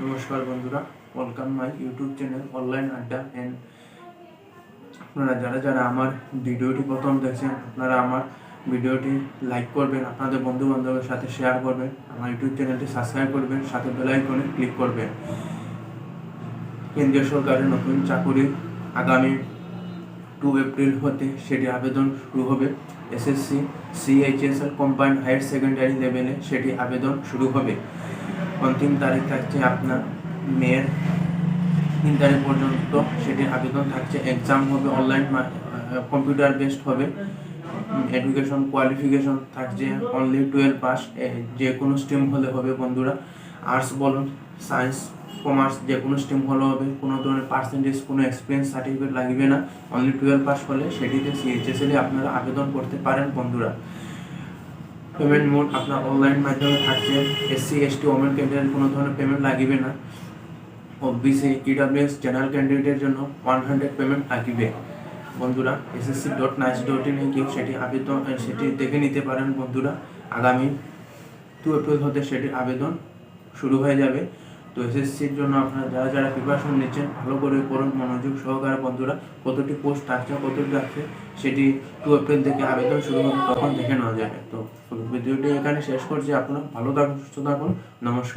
নমস্কার বন্ধুরা, welcome my YouTube channel online আড্ডা। এন্ড আপনারা যারা যারা আমার ভিডিওটি প্রথম দেখছেন, আপনারা আমার ভিডিওটি লাইক করবেন, আপনাদের বন্ধু বান্ধবের সাথে শেয়ার করবেন, আমার ইউটিউব চ্যানেলটি সাবস্ক্রাইব করবেন, সাথে বেল আইকনে ক্লিক করবেন। কেন্দ্রীয় সরকারের নতুন চাকুরি আগামী 2 এপ্রিল হতে সেটি আবেদন শুরু হবে। SSC, CHSL combined higher secondary লেভেলে সেটি আবেদন শুরু হবে। অন্তিম তারিখ থাকছে আপনার মের 3 তারিখ পর্যন্ত সেটি আবেদন থাকছে। এক্সাম হবে অনলাইন, কম্পিউটার বেসড হবে। এডুকেশন কোয়ালিফিকেশন থাকছে অনলি 12 পাস, যে কোনো স্ট্রিম হলে হবে বন্ধুরা। আর্টস বলুন, সায়েন্স, কমার্স, যে কোনো স্ট্রিম হলে হবে। কোনো ধরনের পার্সেন্টেজ, কোনো এক্সপিরিয়েন্স সার্টিফিকেট লাগবে না। অনলি 12 পাস হলে সেটিতে সিএইচএসএল আপনারা আবেদন করতে পারেন বন্ধুরা। পেমেন্ট মোড আপনার অনলাইন মাধ্যমে থাকছে। এসসি, এসটি, ওমেন ক্যান্ডিডেট কোনো ধরনের পেমেন্ট লাগবে না। ওবিসি, ইডব্লিউএস, জেনারেল ক্যান্ডিডেটের জন্য 100 পেমেন্ট লাগবে বন্ধুরা। ssc.nice.in এ গিয়ে সেটি দেখে নিতে পারেন বন্ধুরা। আগামী 2 এপ্রিল হতে সেটির আবেদন শুরু হয়ে যাবে। তো এসএসসির জন্য আপনারা যারা যারা প্রিপারেশন নিচ্ছেন, ভালো করে করুন মনোযোগ সহকারে বন্ধুরা। কতটি পোস্ট আসছে, কতটি আসছে, সেটি 2 এপ্রিল থেকে আবেদন শুরু হবে, তখন দেখে নেওয়া যাবে। তো ভিডিওটি এখানে শেষ করছি। আপনারা ভালো থাকুন, সুস্থ থাকুন, নমস্কার।